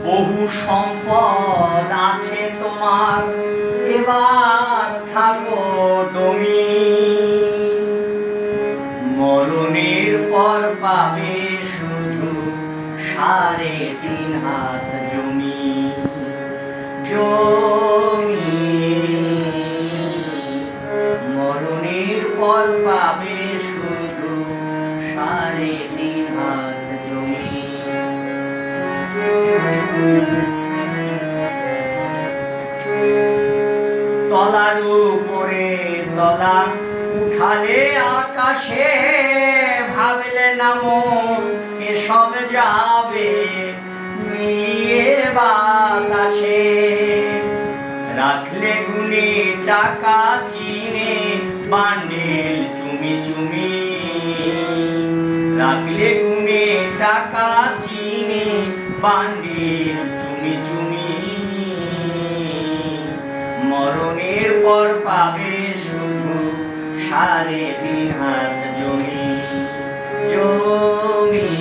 বহু সম্পদ আছে তোমার, এবার থাকো তুমি। মরণের পর পাবে শুধু 3.5 হাত জমি। মরণের পর পাবে শুধু 3.5 হাত জমি। তলার উপরে তলা উঠালে আকাশে, ভাবলে না মন এসব যাবে মিলিয়ে বাতাসে। রাখলে গুনে টাকা চিনে বান্ডিল চুমি চুমি। রাখলে গুনে টাকা চিনে বান্ডিল চুমি চুমি। মরণের পর পাবে শুধু 3.5 হাত জমি। জমি